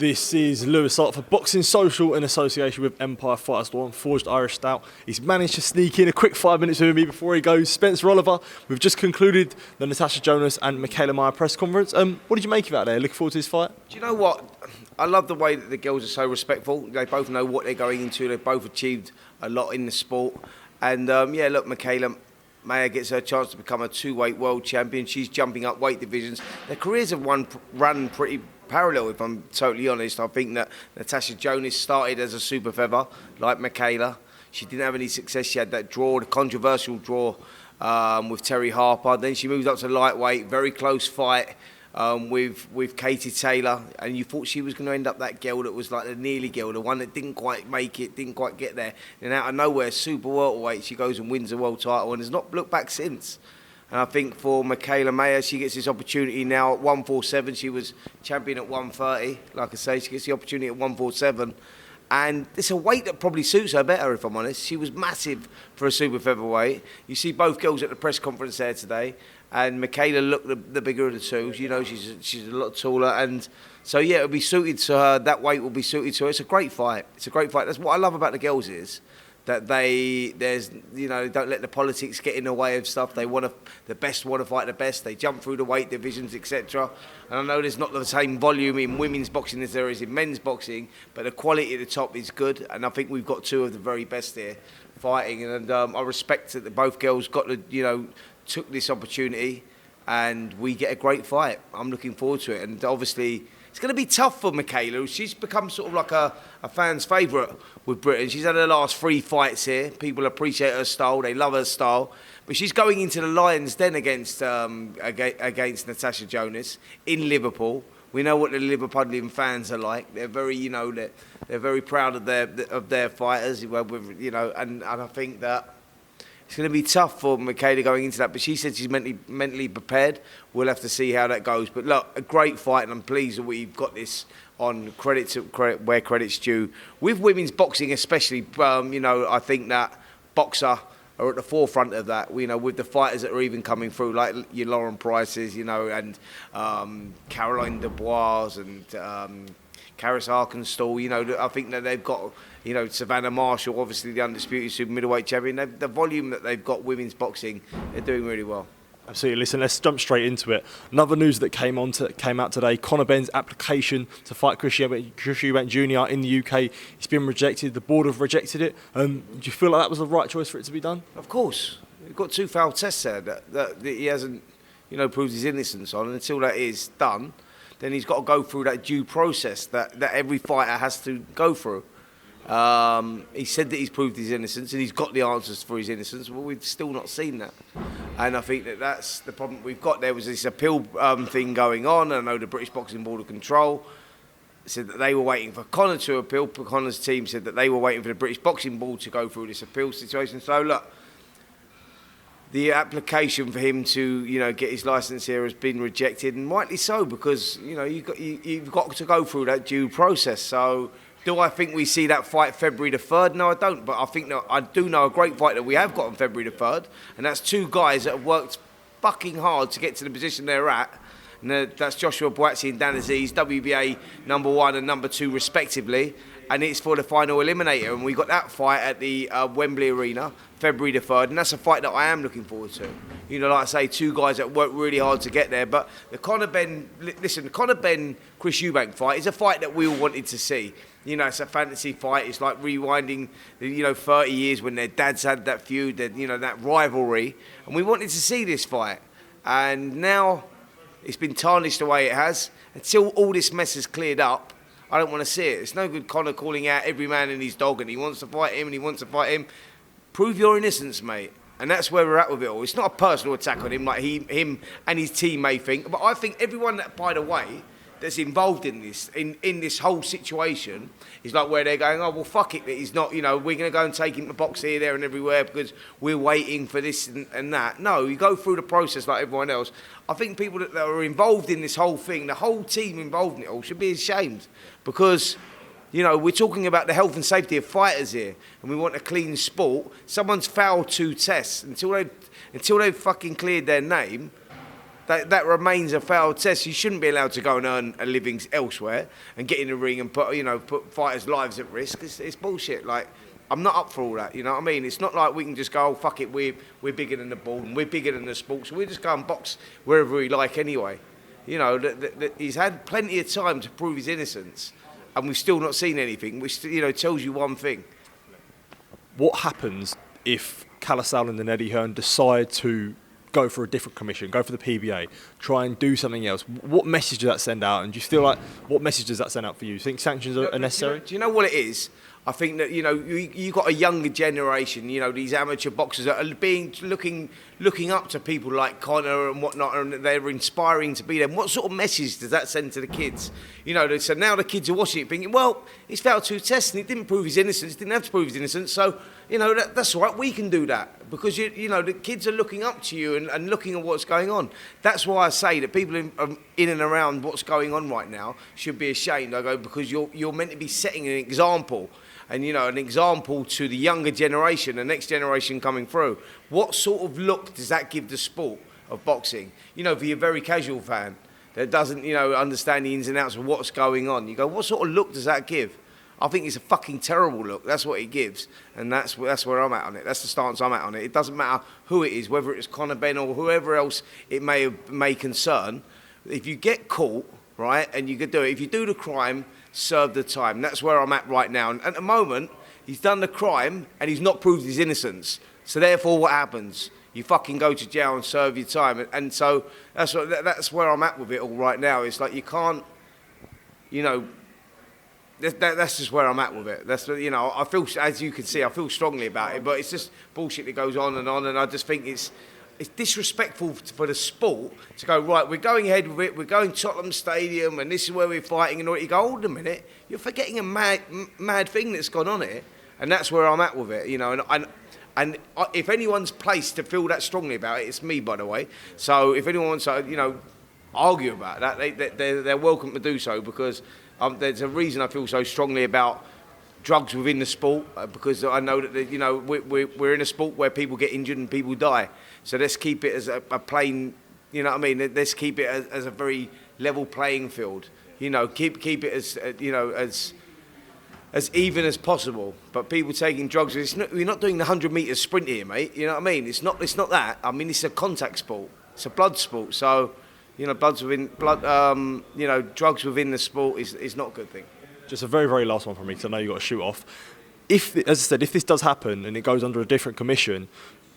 This is Lewis Hart for Boxing Social in association with Empire Fighters Law and Forged Irish Stout. He's managed to sneak in a quick 5 minutes with me before he goes. Spencer Oliver, we've just concluded the Natasha Jonas and Mikaela Mayer press conference. What did you make of that there? Looking forward to this fight? Do you know what? I love the way that the girls are so respectful. They both know what they're going into. They've both achieved a lot in the sport. And yeah, look, Mikaela Mayer gets her chance to become a two-weight world champion. She's jumping up weight divisions. Their careers have run pretty parallel, if I'm totally honest. I think that Natasha Jonas started as a super feather, like Mikaela. She didn't have any success. She had that draw, the controversial draw with Terry Harper. Then she moved up to lightweight, very close fight with Katie Taylor. And you thought she was going to end up that girl that was like the nearly girl, the one that didn't quite make it, didn't quite get there. And out of nowhere, super welterweight, she goes and wins the world title and has not looked back since. And I think for Mikaela Mayer, she gets this opportunity now at 147. She was champion at 130. Like I say, she gets the opportunity at 147. And it's a weight that probably suits her better, if I'm honest. She was massive for a super featherweight. You see both girls at the press conference there today. And Mikaela looked the bigger of the two. You know, she's a lot taller. And so, yeah, it'll be suited to her. That weight will be suited to her. It's a great fight. It's a great fight. That's what I love about the girls is that they don't let the politics get in the way of stuff. The best want to fight the best. They jump through the weight divisions, etc. And I know there's not the same volume in women's boxing as there is in men's boxing, but the quality at the top is good. And I think we've got two of the very best here fighting. And I respect that both girls took this opportunity, and we get a great fight. I'm looking forward to it. And obviously, it's going to be tough for Mikaela. She's become sort of like a fan's favourite with Britain. She's had her last 3 fights here. People appreciate her style. They love her style. But she's going into the Lions Den against Natasha Jonas in Liverpool. We know what the Liverpudlian fans are like. They're very, they're very proud of their fighters. And I think that it's going to be tough for Mikaela going into that, but she said she's mentally prepared. We'll have to see how that goes. But look, a great fight, and I'm pleased that we've got this on credit where credit's due. With women's boxing especially, I think that boxer are at the forefront of that, with the fighters that are even coming through, like your Lauren Prices, and Caroline Dubois and Karis Arkansas. I think that they've got, Savannah Marshall, obviously the undisputed super middleweight champion. The volume that they've got women's boxing, they're doing really well. Absolutely. Listen, let's jump straight into it. Another news that came out today, Conor Benn's application to fight Chris Eubank Jr. in the UK, it's been rejected. The board have rejected it. Do you feel like that was the right choice for it to be done? Of course. We've got 2 foul tests there that he hasn't, proved his innocence on. And until that is done, then he's got to go through that due process that every fighter has to go through. He said that he's proved his innocence and he's got the answers for his innocence, but we've still not seen that. And I think that that's the problem we've got. There was this appeal thing going on. I know the British Boxing Board of Control said that they were waiting for Conor to appeal. Conor's team said that they were waiting for the British Boxing Board to go through this appeal situation. So look, the application for him to, get his licence here has been rejected, and rightly so, because, you've got to go through that due process. So do I think we see that fight February the 3rd? No, I don't. But I think that I do know a great fight that we have got on February the 3rd, and that's 2 guys that have worked fucking hard to get to the position they're at. And that's Joshua Buatsi and Dan Aziz, WBA number 1 and number 2 respectively. And it's for the final eliminator. And we got that fight at the Wembley Arena, February the 3rd. And that's a fight that I am looking forward to. Like I say, 2 guys that worked really hard to get there. But the Conor Benn, Chris Eubank fight is a fight that we all wanted to see. It's a fantasy fight. It's like rewinding, 30 years when their dads had that feud, that rivalry. And we wanted to see this fight. And now it's been tarnished the way it has. Until all this mess is cleared up, I don't want to see it. It's no good Conor calling out every man and his dog and he wants to fight him and he wants to fight him. Prove your innocence, mate. And that's where we're at with it all. It's not a personal attack on him like him and his team may think. But I think everyone that, by the way, that's involved in this, in this whole situation, is like where they're going, oh, well, fuck it, that he's not, we're going to go and take him to box here, there and everywhere because we're waiting for this and that. No, you go through the process like everyone else. I think people that are involved in this whole thing, the whole team involved in it all, should be ashamed because, we're talking about the health and safety of fighters here and we want a clean sport. Someone's failed 2 tests. Until they've fucking cleared their name, that remains a failed test. You shouldn't be allowed to go and earn a living elsewhere and get in the ring and put fighters' lives at risk. It's bullshit. Like, I'm not up for all that. You know what I mean? It's not like we can just go, oh, fuck it, we're bigger than the ball and we're bigger than the sport, so we just go and box wherever we like anyway. You know, he's had plenty of time to prove his innocence, and we've still not seen anything, which tells you one thing. What happens if Calisal and Eddie Hearn decide to go for a different commission, go for the PBA, try and do something else? What message does that send out? And do you feel like, what message does that send out for you? Do you think sanctions are necessary? Do you know what it is? I think that, you got a younger generation, these amateur boxers that are looking up to people like Conor and whatnot, and they're inspiring to be them. What sort of message does that send to the kids? So now the kids are watching it thinking, well, he's failed 2 tests and he didn't prove his innocence, didn't have to prove his innocence, so, that's all right, we can do that. Because, the kids are looking up to you and looking at what's going on. That's why I say that people in and around what's going on right now should be ashamed. I go, because you're meant to be setting an example. And, an example to the younger generation, the next generation coming through. What sort of look does that give the sport of boxing? For your very casual fan that doesn't, understand the ins and outs of what's going on. You go, what sort of look does that give? I think it's a fucking terrible look. That's what it gives. And that's where I'm at on it. That's the stance I'm at on it. It doesn't matter who it is, whether it's Conor Benn or whoever else it may concern. If you get caught, right, and you could do it, if you do the crime, serve the time. That's where I'm at right now. And at the moment, he's done the crime and he's not proved his innocence. So therefore, what happens? You fucking go to jail and serve your time. And so that's where I'm at with it all right now. It's like you can't, that's just where I'm at with it. That's I feel, as you can see, I feel strongly about it. But it's just bullshit that goes on, and I just think it's disrespectful for the sport to go, right, we're going ahead with it, we're going Tottenham Stadium and this is where we're fighting, and all. You go, hold a minute, you're forgetting a mad thing that's gone on here. And that's where I'm at with it, and if anyone's placed to feel that strongly about it, it's me, by the way. So if anyone wants to, argue about that, they're welcome to do so, because there's a reason I feel so strongly about drugs within the sport, because I know that we're in a sport where people get injured and people die. So let's keep it as a plain, Let's keep it as a very level playing field. Keep it as even as possible. But people taking drugs, we're not doing the 100 metre sprint here, mate. You know what I mean? It's not that. I mean, it's a contact sport. It's a blood sport. So, drugs within the sport is not a good thing. Just a very, very last one from me, because I know you've got to shoot off. As I said, if this does happen and it goes under a different commission,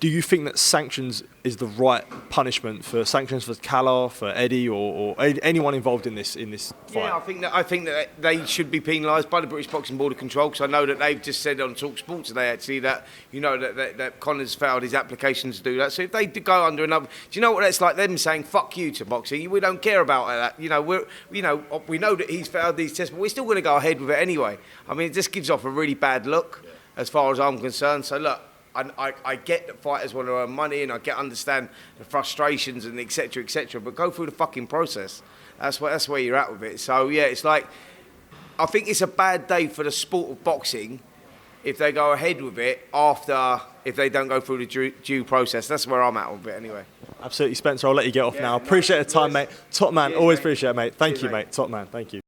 do you think that sanctions is the right punishment for sanctions for Cala, for Eddie, or anyone involved in this fight? Yeah, I think that they should be penalised by the British Boxing Board of Control, because I know that they've just said on Talk Sport today, actually, that that Conor's failed his application to do that. So if they go under another, do you know what that's like? Them saying "fuck you" to boxing. We don't care about that. We know that he's failed these tests, but we're still going to go ahead with it anyway. I mean, it just gives off a really bad look, as far as I'm concerned. So look. I get that fighters want to earn money, and I understand the frustrations and et cetera, but go through the fucking process. That's where you're at with it. So yeah, it's like, I think it's a bad day for the sport of boxing if they go ahead with it if they don't go through the due process. That's where I'm at with it anyway. Absolutely, Spencer. I'll let you get off now. Appreciate the time, mate. Top man. Always appreciate it, mate. Thank you, mate. Top man. Thank you.